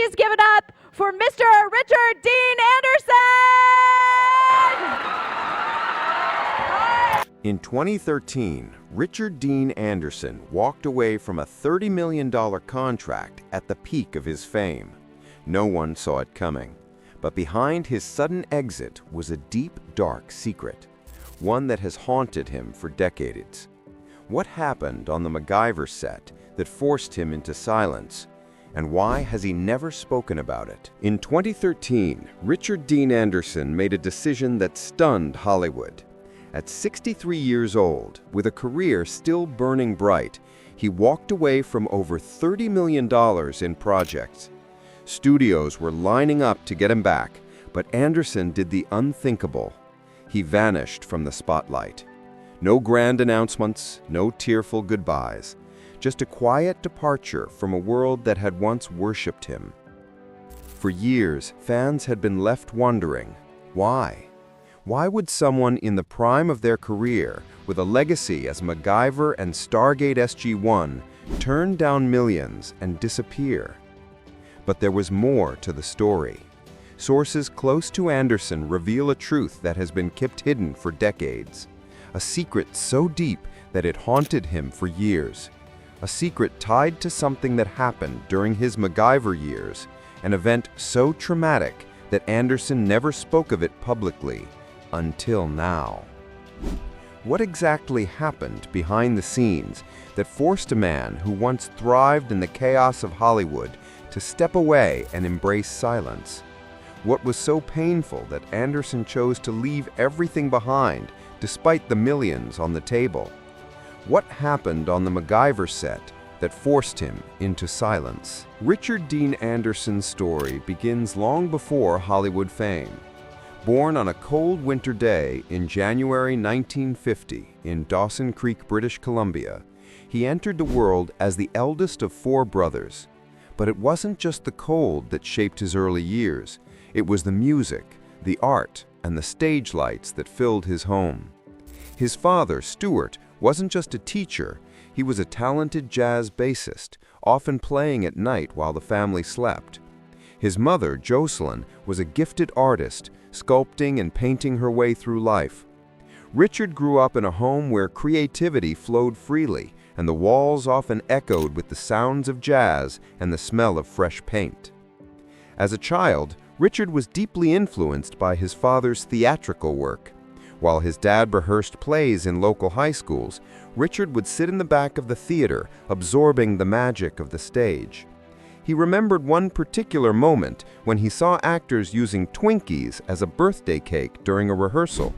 please give it up for Mr. Richard Dean Anderson! In 2013, Richard Dean Anderson walked away from a $30 million contract at the peak of his fame. No one saw it coming. But behind his sudden exit was a deep, dark secret, one that has haunted him for decades. What happened on the MacGyver set that forced him into silence? And why has he never spoken about it? In 2013, Richard Dean Anderson made a decision that stunned Hollywood. At 63 years old, with a career still burning bright, he walked away from over $30 million in projects. Studios were lining up to get him back, but Anderson did the unthinkable. He vanished from the spotlight. No grand announcements, no tearful goodbyes, just a quiet departure from a world that had once worshipped him. For years, fans had been left wondering, why? Why would someone in the prime of their career, with a legacy as MacGyver and Stargate SG-1, turn down millions and disappear? But there was more to the story. Sources close to Anderson reveal a truth that has been kept hidden for decades. A secret so deep that it haunted him for years. A secret tied to something that happened during his MacGyver years, an event so traumatic that Anderson never spoke of it publicly, until now. What exactly happened behind the scenes that forced a man who once thrived in the chaos of Hollywood to step away and embrace silence? What was so painful that Anderson chose to leave everything behind despite the millions on the table? What happened on the MacGyver set that forced him into silence? Richard Dean Anderson's story begins long before Hollywood fame. Born on a cold winter day in January 1950 in Dawson Creek, British Columbia, he entered the world as the eldest of 4 brothers. But it wasn't just the cold that shaped his early years. It was the music, the art, and the stage lights that filled his home. His father, Stuart, wasn't just a teacher. He was a talented jazz bassist, often playing at night while the family slept. His mother, Jocelyn, was a gifted artist, sculpting and painting her way through life. Richard grew up in a home where creativity flowed freely, and the walls often echoed with the sounds of jazz and the smell of fresh paint. As a child, Richard was deeply influenced by his father's theatrical work. While his dad rehearsed plays in local high schools, Richard would sit in the back of the theater, absorbing the magic of the stage. He remembered one particular moment when he saw actors using Twinkies as a birthday cake during a rehearsal.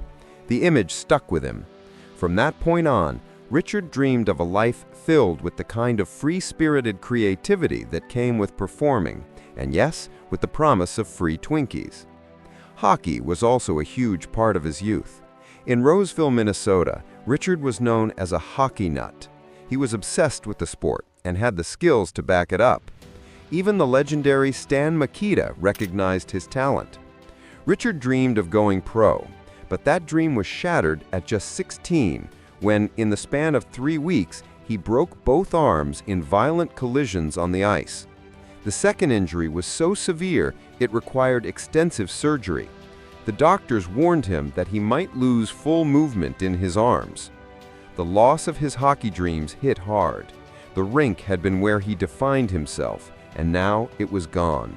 The image stuck with him. From that point on, Richard dreamed of a life filled with the kind of free-spirited creativity that came with performing, and yes, with the promise of free Twinkies. Hockey was also a huge part of his youth. In Roseville, Minnesota, Richard was known as a hockey nut. He was obsessed with the sport and had the skills to back it up. Even the legendary Stan Mikita recognized his talent. Richard dreamed of going pro, but that dream was shattered at just 16 when, in the span of 3 weeks, he broke both arms in violent collisions on the ice. The second injury was so severe it required extensive surgery. The doctors warned him that he might lose full movement in his arms. The loss of his hockey dreams hit hard. The rink had been where he defined himself, and now it was gone.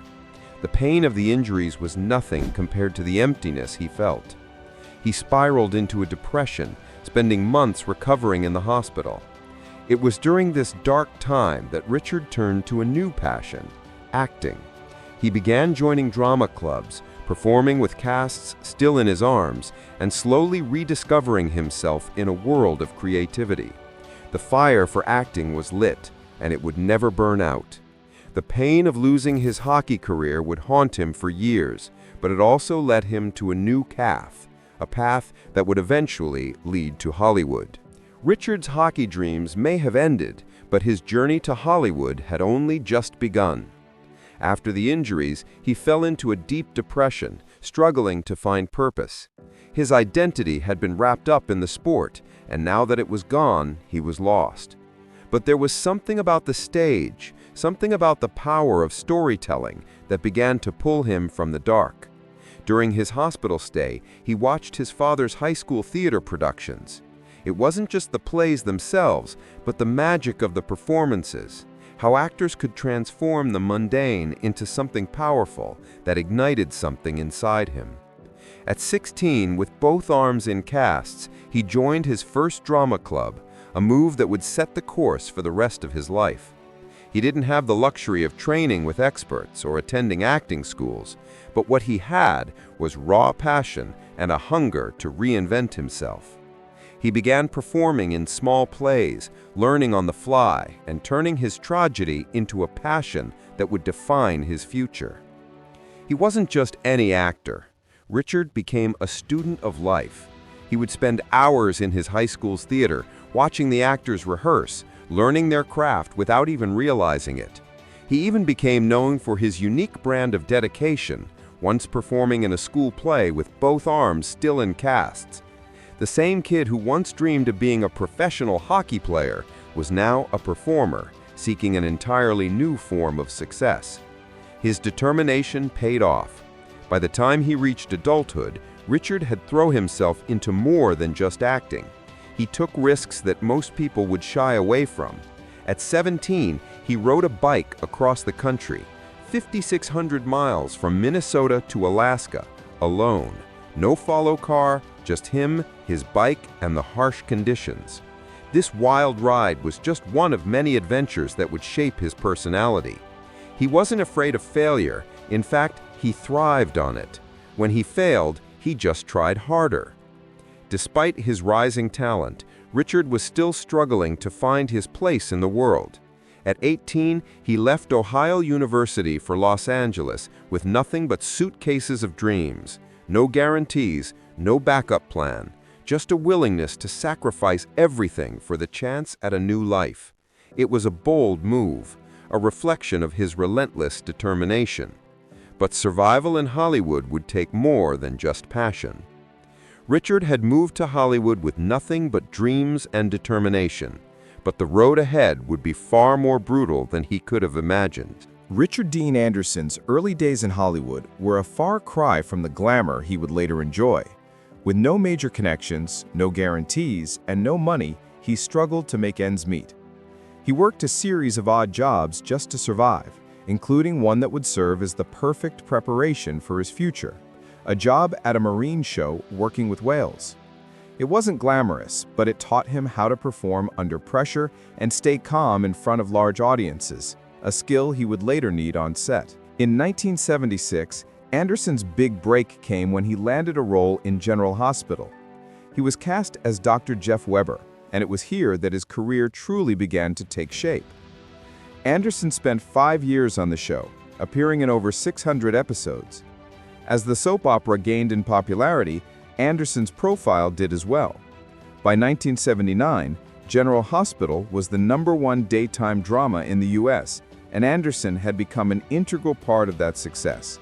The pain of the injuries was nothing compared to the emptiness he felt. He spiraled into a depression, spending months recovering in the hospital. It was during this dark time that Richard turned to a new passion, acting. He began joining drama clubs, performing with casts still in his arms, and slowly rediscovering himself in a world of creativity. The fire for acting was lit, and it would never burn out. The pain of losing his hockey career would haunt him for years, but it also led him to a new path, a path that would eventually lead to Hollywood. Richard's hockey dreams may have ended, but his journey to Hollywood had only just begun. After the injuries, he fell into a deep depression, struggling to find purpose. His identity had been wrapped up in the sport, and now that it was gone, he was lost. But there was something about the stage, something about the power of storytelling that began to pull him from the dark. During his hospital stay, he watched his father's high school theater productions. It wasn't just the plays themselves, but the magic of the performances, how actors could transform the mundane into something powerful that ignited something inside him. At 16, with both arms in casts, he joined his first drama club, a move that would set the course for the rest of his life. He didn't have the luxury of training with experts or attending acting schools, but what he had was raw passion and a hunger to reinvent himself. He began performing in small plays, learning on the fly, and turning his tragedy into a passion that would define his future. He wasn't just any actor. Richard became a student of life. He would spend hours in his high school's theater, watching the actors rehearse, learning their craft without even realizing it. He even became known for his unique brand of dedication, once performing in a school play with both arms still in casts. The same kid who once dreamed of being a professional hockey player was now a performer, seeking an entirely new form of success. His determination paid off. By the time he reached adulthood, Richard had thrown himself into more than just acting. He took risks that most people would shy away from. At 17, he rode a bike across the country, 5,600 miles from Minnesota to Alaska, alone. No follow car, just him, his bike, and the harsh conditions. This wild ride was just one of many adventures that would shape his personality. He wasn't afraid of failure. In fact, he thrived on it. When he failed, he just tried harder. Despite his rising talent, Richard was still struggling to find his place in the world. At 18, he left Ohio University for Los Angeles with nothing but suitcases of dreams. No guarantees, no backup plan, just a willingness to sacrifice everything for the chance at a new life. It was a bold move, a reflection of his relentless determination. But survival in Hollywood would take more than just passion. Richard had moved to Hollywood with nothing but dreams and determination, but the road ahead would be far more brutal than he could have imagined. Richard Dean Anderson's early days in Hollywood were a far cry from the glamour he would later enjoy. With no major connections, no guarantees, and no money, he struggled to make ends meet. He worked a series of odd jobs just to survive, including one that would serve as the perfect preparation for his future, a job at a marine show working with whales. It wasn't glamorous, but it taught him how to perform under pressure and stay calm in front of large audiences, a skill he would later need on set. In 1976, Anderson's big break came when he landed a role in General Hospital. He was cast as Dr. Jeff Weber, and it was here that his career truly began to take shape. Anderson spent 5 years on the show, appearing in over 600 episodes. As the soap opera gained in popularity, Anderson's profile did as well. By 1979, General Hospital was the #1 daytime drama in the US, and Anderson had become an integral part of that success.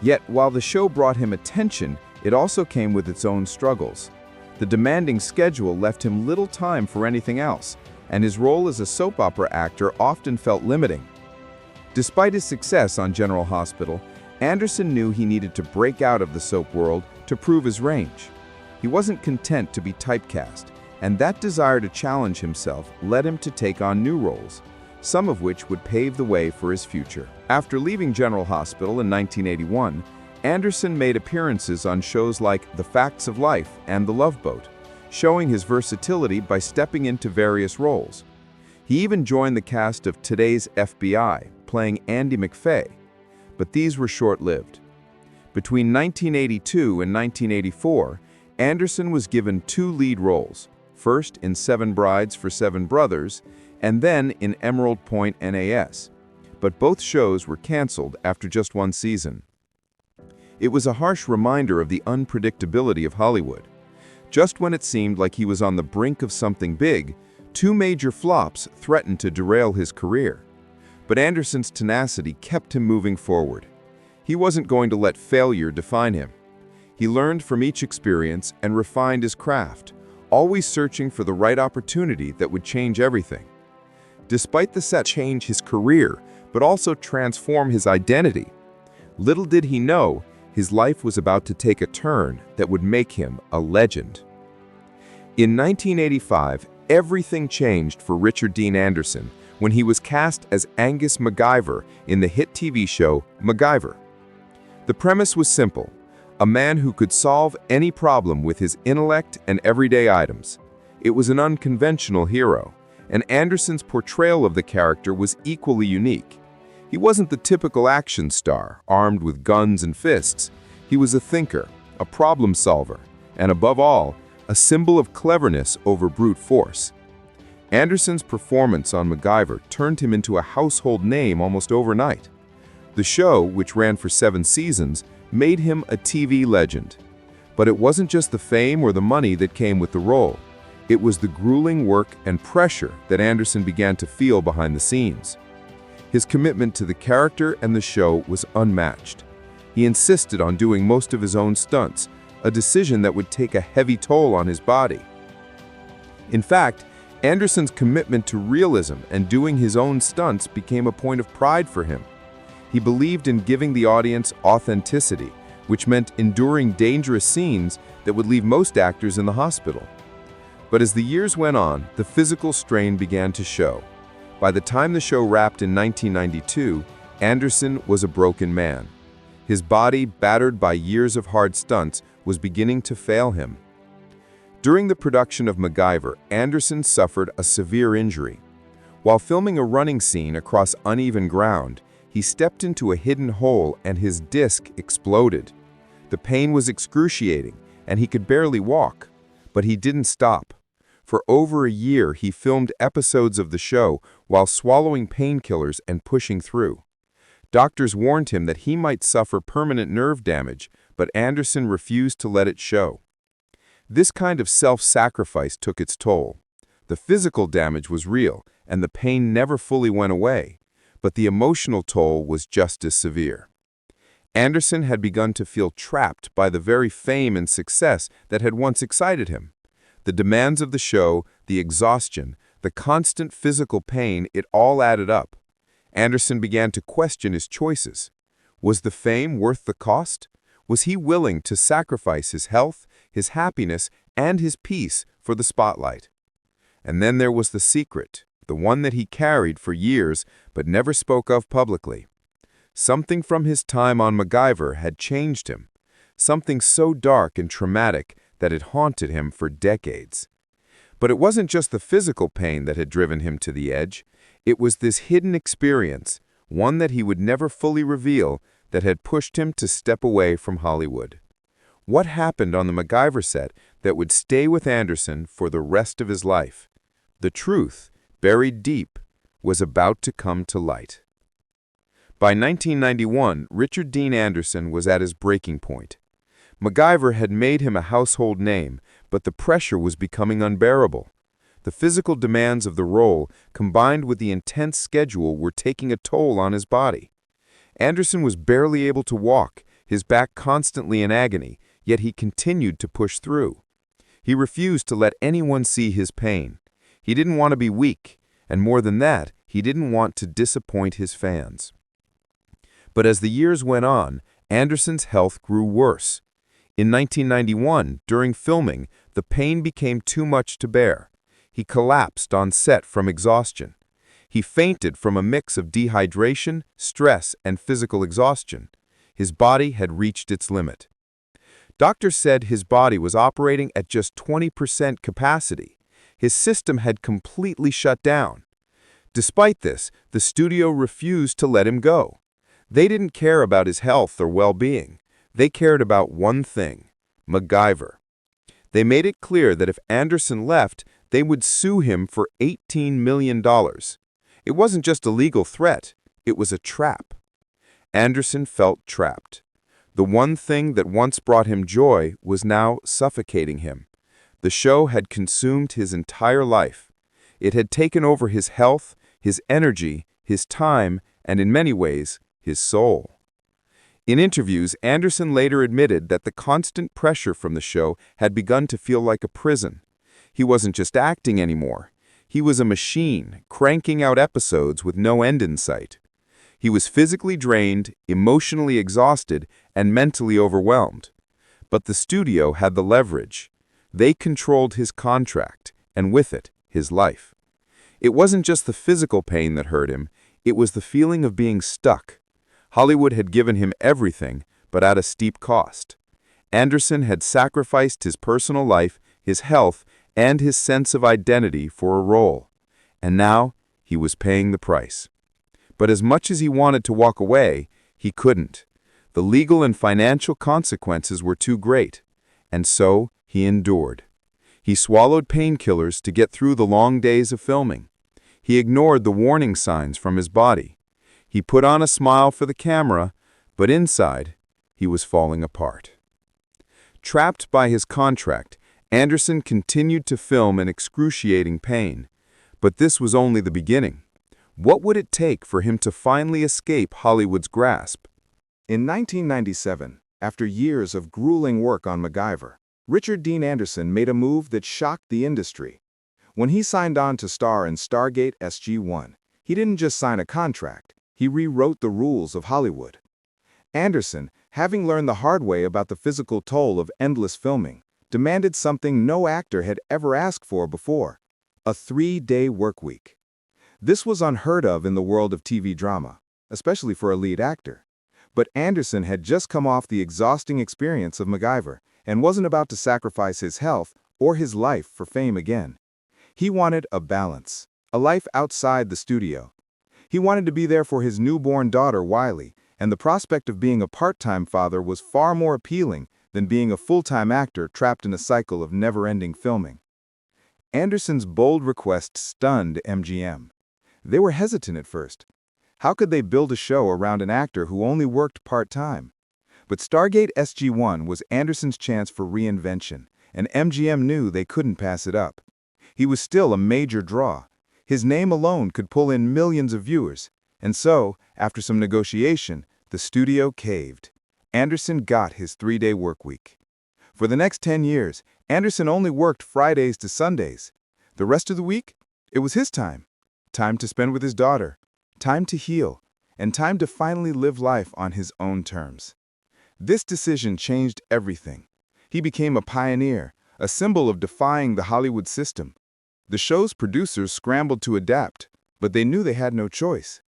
Yet, while the show brought him attention, it also came with its own struggles. The demanding schedule left him little time for anything else, and his role as a soap opera actor often felt limiting. Despite his success on General Hospital, Anderson knew he needed to break out of the soap world to prove his range. He wasn't content to be typecast, and that desire to challenge himself led him to take on new roles, some of which would pave the way for his future. After leaving General Hospital in 1981, Anderson made appearances on shows like The Facts of Life and The Love Boat, showing his versatility by stepping into various roles. He even joined the cast of Today's FBI, playing Andy McFay, but these were short-lived. Between 1982 and 1984, Anderson was given 2 lead roles, first in 7 Brides for 7 Brothers, and then in Emerald Point NAS. But both shows were canceled after just 1 season. It was a harsh reminder of the unpredictability of Hollywood. Just when it seemed like he was on the brink of something big, 2 major flops threatened to derail his career. But Anderson's tenacity kept him moving forward. He wasn't going to let failure define him. He learned from each experience and refined his craft, always searching for the right opportunity that would change everything. Despite the set change his career, but also transform his identity, little did he know his life was about to take a turn that would make him a legend. In 1985, everything changed for Richard Dean Anderson when he was cast as Angus MacGyver in the hit TV show MacGyver. The premise was simple: a man who could solve any problem with his intellect and everyday items. It was an unconventional hero, and Anderson's portrayal of the character was equally unique. He wasn't the typical action star, armed with guns and fists. He was a thinker, a problem solver, and above all, a symbol of cleverness over brute force. Anderson's performance on MacGyver turned him into a household name almost overnight. The show, which ran for 7 seasons, made him a TV legend. But it wasn't just the fame or the money that came with the role. It was the grueling work and pressure that Anderson began to feel behind the scenes. His commitment to the character and the show was unmatched. He insisted on doing most of his own stunts, a decision that would take a heavy toll on his body. In fact, Anderson's commitment to realism and doing his own stunts became a point of pride for him. He believed in giving the audience authenticity, which meant enduring dangerous scenes that would leave most actors in the hospital. But as the years went on, the physical strain began to show. By the time the show wrapped in 1992, Anderson was a broken man. His body, battered by years of hard stunts, was beginning to fail him. During the production of MacGyver, Anderson suffered a severe injury. While filming a running scene across uneven ground, he stepped into a hidden hole and his disc exploded. The pain was excruciating, and he could barely walk. But he didn't stop. For over a year, he filmed episodes of the show while swallowing painkillers and pushing through. Doctors warned him that he might suffer permanent nerve damage, but Anderson refused to let it show. This kind of self-sacrifice took its toll. The physical damage was real, and the pain never fully went away, but the emotional toll was just as severe. Anderson had begun to feel trapped by the very fame and success that had once excited him. The demands of the show, the exhaustion, the constant physical pain, it all added up. Anderson began to question his choices. Was the fame worth the cost? Was he willing to sacrifice his health, his happiness, and his peace for the spotlight? And then there was the secret, the one that he carried for years but never spoke of publicly. Something from his time on MacGyver had changed him, something so dark and traumatic that it haunted him for decades. But it wasn't just the physical pain that had driven him to the edge. It was this hidden experience, one that he would never fully reveal, that had pushed him to step away from Hollywood. What happened on the MacGyver set that would stay with Anderson for the rest of his life? The truth, buried deep, was about to come to light. By 1991, Richard Dean Anderson was at his breaking point. MacGyver had made him a household name, but the pressure was becoming unbearable. The physical demands of the role, combined with the intense schedule, were taking a toll on his body. Anderson was barely able to walk, his back constantly in agony, yet he continued to push through. He refused to let anyone see his pain. He didn't want to be weak, and more than that, he didn't want to disappoint his fans. But as the years went on, Anderson's health grew worse. In 1991, during filming, the pain became too much to bear. He collapsed on set from exhaustion. He fainted from a mix of dehydration, stress, and physical exhaustion. His body had reached its limit. Doctors said his body was operating at just 20% capacity. His system had completely shut down. Despite this, the studio refused to let him go. They didn't care about his health or well-being. They cared about one thing: MacGyver. They made it clear that if Anderson left, they would sue him for $18 million. It wasn't just a legal threat, it was a trap. Anderson felt trapped. The one thing that once brought him joy was now suffocating him. The show had consumed his entire life. It had taken over his health, his energy, his time, and in many ways, his soul. In interviews, Anderson later admitted that the constant pressure from the show had begun to feel like a prison. He wasn't just acting anymore. He was a machine, cranking out episodes with no end in sight. He was physically drained, emotionally exhausted, and mentally overwhelmed. But the studio had the leverage. They controlled his contract, and with it, his life. It wasn't just the physical pain that hurt him, it was the feeling of being stuck. Hollywood had given him everything, but at a steep cost. Anderson had sacrificed his personal life, his health, and his sense of identity for a role. And now, he was paying the price. But as much as he wanted to walk away, he couldn't. The legal and financial consequences were too great. And so, he endured. He swallowed painkillers to get through the long days of filming. He ignored the warning signs from his body. He put on a smile for the camera, but inside, he was falling apart. Trapped by his contract, Anderson continued to film in excruciating pain. But this was only the beginning. What would it take for him to finally escape Hollywood's grasp? In 1997, after years of grueling work on MacGyver, Richard Dean Anderson made a move that shocked the industry. When he signed on to star in Stargate SG-1, he didn't just sign a contract, he rewrote the rules of Hollywood. Anderson, having learned the hard way about the physical toll of endless filming, demanded something no actor had ever asked for before: a 3-day workweek. This was unheard of in the world of TV drama, especially for a lead actor. But Anderson had just come off the exhausting experience of MacGyver and wasn't about to sacrifice his health or his life for fame again. He wanted a balance, a life outside the studio. He wanted to be there for his newborn daughter, Wiley, and the prospect of being a part-time father was far more appealing than being a full-time actor trapped in a cycle of never-ending filming. Anderson's bold request stunned MGM. They were hesitant at first. How could they build a show around an actor who only worked part-time? But Stargate SG-1 was Anderson's chance for reinvention, and MGM knew they couldn't pass it up. He was still a major draw. His name alone could pull in millions of viewers. And so, after some negotiation, the studio caved. Anderson got his 3-day workweek. For the next 10 years, Anderson only worked Fridays to Sundays. The rest of the week, it was his time. Time to spend with his daughter, time to heal, and time to finally live life on his own terms. This decision changed everything. He became a pioneer, a symbol of defying the Hollywood system. The show's producers scrambled to adapt, but they knew they had no choice.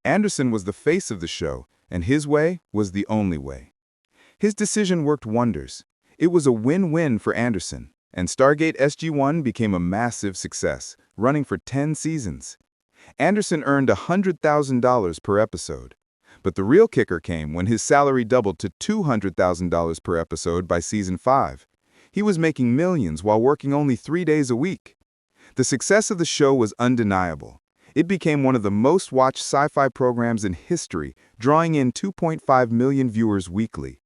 Anderson was the face of the show, and his way was the only way. His decision worked wonders. It was a win-win for Anderson, and Stargate SG-1 became a massive success, running for 10 seasons. Anderson earned $100,000 per episode. But the real kicker came when his salary doubled to $200,000 per episode by season 5. He was making millions while working only 3 days a week. The success of the show was undeniable. It became one of the most-watched sci-fi programs in history, drawing in 2.5 million viewers weekly.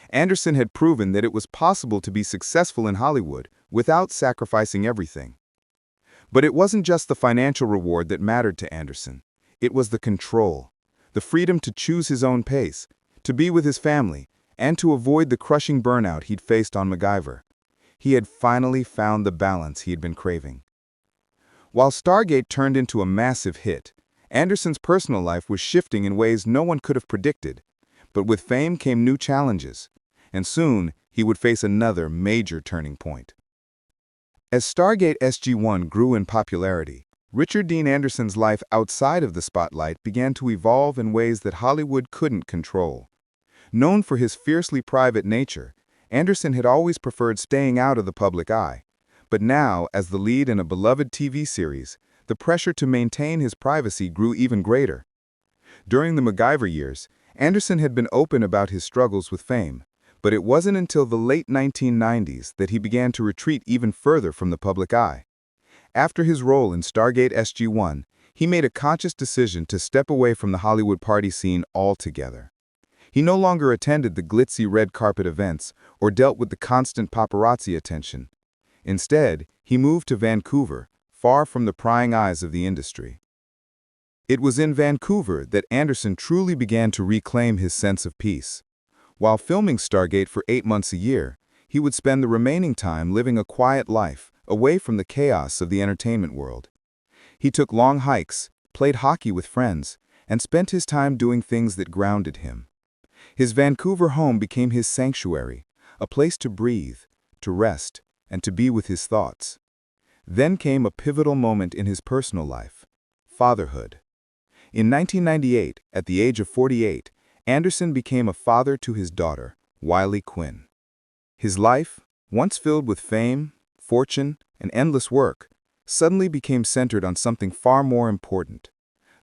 Anderson had proven that it was possible to be successful in Hollywood without sacrificing everything. But it wasn't just the financial reward that mattered to Anderson. It was the control, the freedom to choose his own pace, to be with his family, and to avoid the crushing burnout he'd faced on MacGyver. He had finally found the balance he had been craving. While Stargate turned into a massive hit, Anderson's personal life was shifting in ways no one could have predicted. But with fame came new challenges, and soon he would face another major turning point. As Stargate SG-1 grew in popularity, Richard Dean Anderson's life outside of the spotlight began to evolve in ways that Hollywood couldn't control. Known for his fiercely private nature, Anderson had always preferred staying out of the public eye. But now, as the lead in a beloved TV series, the pressure to maintain his privacy grew even greater. During the MacGyver years, Anderson had been open about his struggles with fame, but it wasn't until the late 1990s that he began to retreat even further from the public eye. After his role in Stargate SG-1, he made a conscious decision to step away from the Hollywood party scene altogether. He no longer attended the glitzy red carpet events or dealt with the constant paparazzi attention. Instead, he moved to Vancouver, far from the prying eyes of the industry. It was in Vancouver that Anderson truly began to reclaim his sense of peace. While filming Stargate for 8 months a year, he would spend the remaining time living a quiet life, away from the chaos of the entertainment world. He took long hikes, played hockey with friends, and spent his time doing things that grounded him. His Vancouver home became his sanctuary, a place to breathe, to rest, and to be with his thoughts. Then came a pivotal moment in his personal life: fatherhood. In 1998, at the age of 48, Anderson became a father to his daughter, Wiley Quinn. His life, once filled with fame, fortune, and endless work, suddenly became centered on something far more important.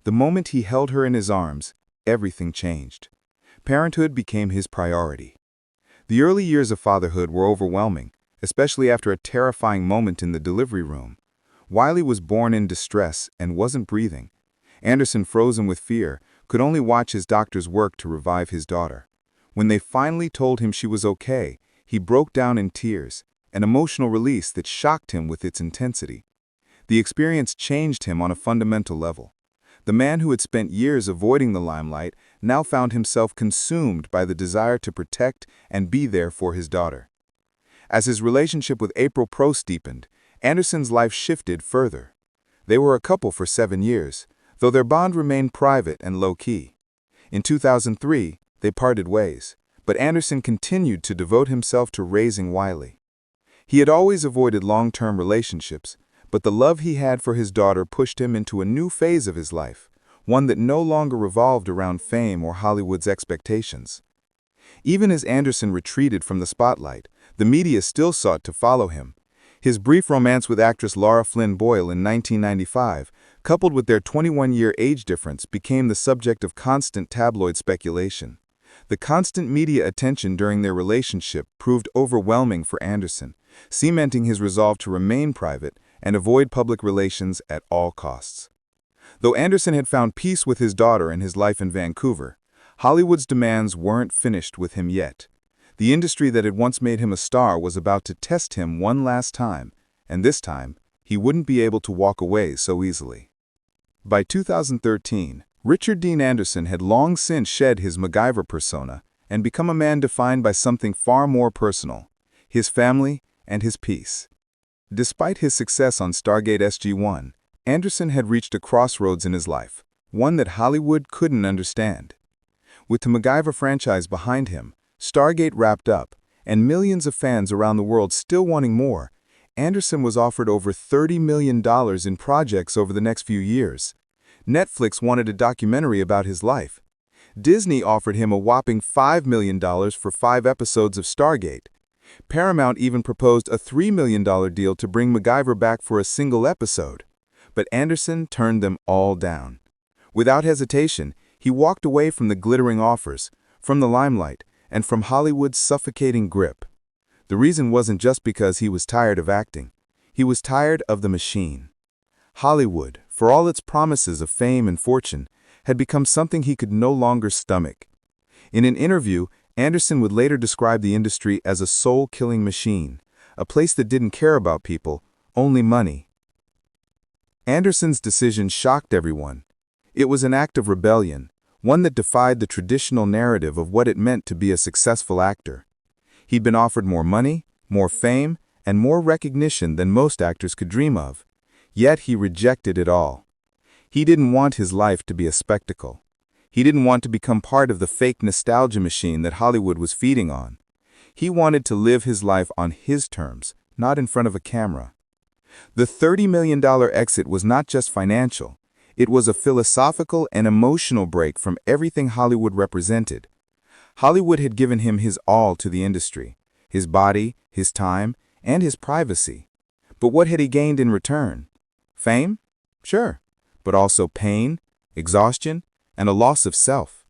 The moment he held her in his arms, everything changed. Parenthood became his priority. The early years of fatherhood were overwhelming, especially after a terrifying moment in the delivery room. Wiley was born in distress and wasn't breathing. Anderson, frozen with fear, could only watch his doctors work to revive his daughter. When they finally told him she was okay, he broke down in tears, an emotional release that shocked him with its intensity. The experience changed him on a fundamental level. The man who had spent years avoiding the limelight now found himself consumed by the desire to protect and be there for his daughter. As his relationship with April Prost deepened, Anderson's life shifted further. They were a couple for 7 years, though their bond remained private and low-key. In 2003, they parted ways, but Anderson continued to devote himself to raising Wiley. He had always avoided long-term relationships, but the love he had for his daughter pushed him into a new phase of his life, one that no longer revolved around fame or Hollywood's expectations. Even as Anderson retreated from the spotlight, the media still sought to follow him. His brief romance with actress Laura Flynn Boyle in 1995, coupled with their 21-year age difference, became the subject of constant tabloid speculation. The constant media attention during their relationship proved overwhelming for Anderson, cementing his resolve to remain private and avoid public relations at all costs. Though Anderson had found peace with his daughter and his life in Vancouver, Hollywood's demands weren't finished with him yet. The industry that had once made him a star was about to test him one last time, and this time, he wouldn't be able to walk away so easily. By 2013, Richard Dean Anderson had long since shed his MacGyver persona and become a man defined by something far more personal: his family and his peace. Despite his success on Stargate SG-1, Anderson had reached a crossroads in his life, one that Hollywood couldn't understand. With the MacGyver franchise behind him, Stargate wrapped up, and millions of fans around the world still wanting more, Anderson was offered over $30 million in projects over the next few years. Netflix wanted a documentary about his life. Disney offered him a whopping $5 million for 5 episodes of Stargate. Paramount even proposed a $3 million deal to bring MacGyver back for a single episode. But Anderson turned them all down. Without hesitation, he walked away from the glittering offers, from the limelight, and from Hollywood's suffocating grip. The reason wasn't just because he was tired of acting. He was tired of the machine. Hollywood, for all its promises of fame and fortune, had become something he could no longer stomach. In an interview, Anderson would later describe the industry as a soul-killing machine, a place that didn't care about people, only money. Anderson's decision shocked everyone. It was an act of rebellion, one that defied the traditional narrative of what it meant to be a successful actor. He'd been offered more money, more fame, and more recognition than most actors could dream of. Yet he rejected it all. He didn't want his life to be a spectacle. He didn't want to become part of the fake nostalgia machine that Hollywood was feeding on. He wanted to live his life on his terms, not in front of a camera. The $30 million exit was not just financial. It was a philosophical and emotional break from everything Hollywood represented. Hollywood had given him his all to the industry, his body, his time, and his privacy. But what had he gained in return? Fame? Sure, but also pain, exhaustion, and a loss of self.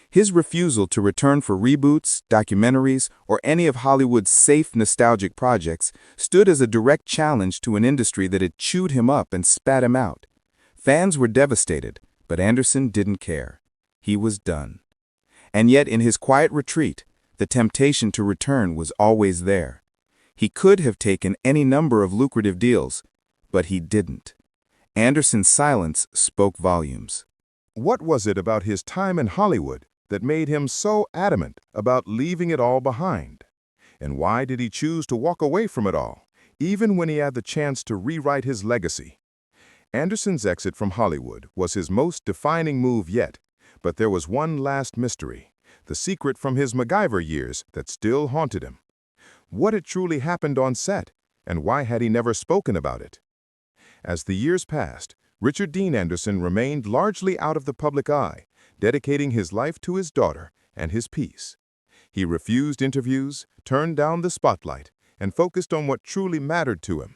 His refusal to return for reboots, documentaries, or any of Hollywood's safe, nostalgic projects stood as a direct challenge to an industry that had chewed him up and spat him out. Fans were devastated, but Anderson didn't care. He was done. And yet, in his quiet retreat, the temptation to return was always there. He could have taken any number of lucrative deals, but he didn't. Anderson's silence spoke volumes. What was it about his time in Hollywood that made him so adamant about leaving it all behind? And why did he choose to walk away from it all, even when he had the chance to rewrite his legacy? Anderson's exit from Hollywood was his most defining move yet, but there was one last mystery, the secret from his MacGyver years that still haunted him. What had truly happened on set, and why had he never spoken about it? As the years passed, Richard Dean Anderson remained largely out of the public eye, dedicating his life to his daughter and his peace. He refused interviews, turned down the spotlight, and focused on what truly mattered to him.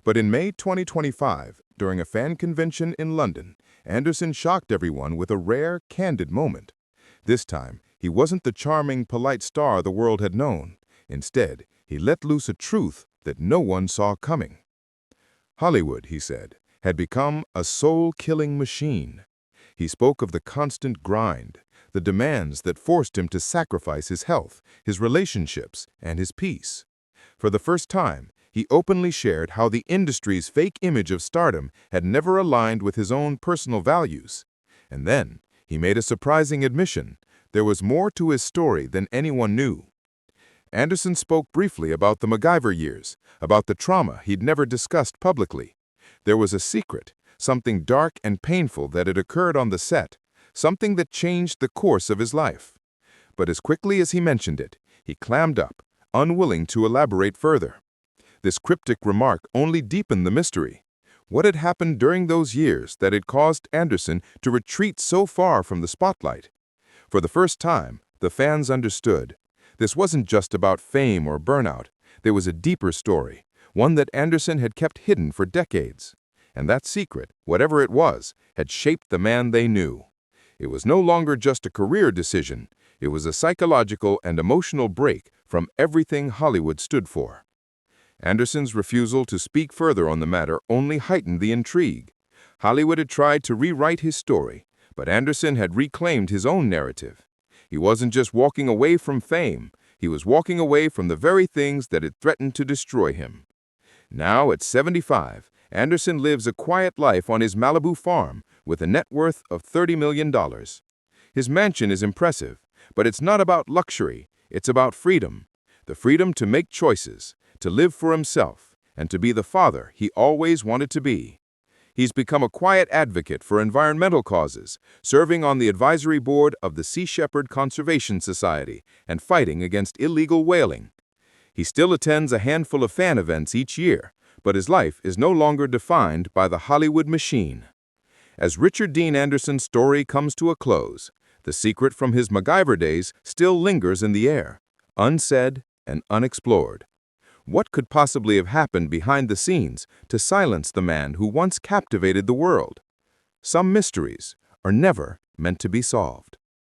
But in May 2025, during a fan convention in London, Anderson shocked everyone with a rare, candid moment. This time, he wasn't the charming, polite star the world had known. Instead, he let loose a truth that no one saw coming. Hollywood, he said, had become a soul-killing machine. He spoke of the constant grind, the demands that forced him to sacrifice his health, his relationships, and his peace. For the first time, he openly shared how the industry's fake image of stardom had never aligned with his own personal values. And then, he made a surprising admission. There was more to his story than anyone knew. Anderson spoke briefly about the MacGyver years, about the trauma he'd never discussed publicly. There was a secret, something dark and painful that had occurred on the set, something that changed the course of his life. But as quickly as he mentioned it, he clammed up, unwilling to elaborate further. This cryptic remark only deepened the mystery. What had happened during those years that had caused Anderson to retreat so far from the spotlight? For the first time, the fans understood. This wasn't just about fame or burnout. There was a deeper story, one that Anderson had kept hidden for decades. And that secret, whatever it was, had shaped the man they knew. It was no longer just a career decision. It was a psychological and emotional break from everything Hollywood stood for. Anderson's refusal to speak further on the matter only heightened the intrigue. Hollywood had tried to rewrite his story, but Anderson had reclaimed his own narrative. He wasn't just walking away from fame, he was walking away from the very things that had threatened to destroy him. Now, at 75, Anderson lives a quiet life on his Malibu farm with a net worth of $30 million. His mansion is impressive, but it's not about luxury, it's about freedom. The freedom to make choices, to live for himself, and to be the father he always wanted to be. He's become a quiet advocate for environmental causes, serving on the advisory board of the Sea Shepherd Conservation Society and fighting against illegal whaling. He still attends a handful of fan events each year, but his life is no longer defined by the Hollywood machine. As Richard Dean Anderson's story comes to a close, the secret from his MacGyver days still lingers in the air, unsaid and unexplored. What could possibly have happened behind the scenes to silence the man who once captivated the world? Some mysteries are never meant to be solved.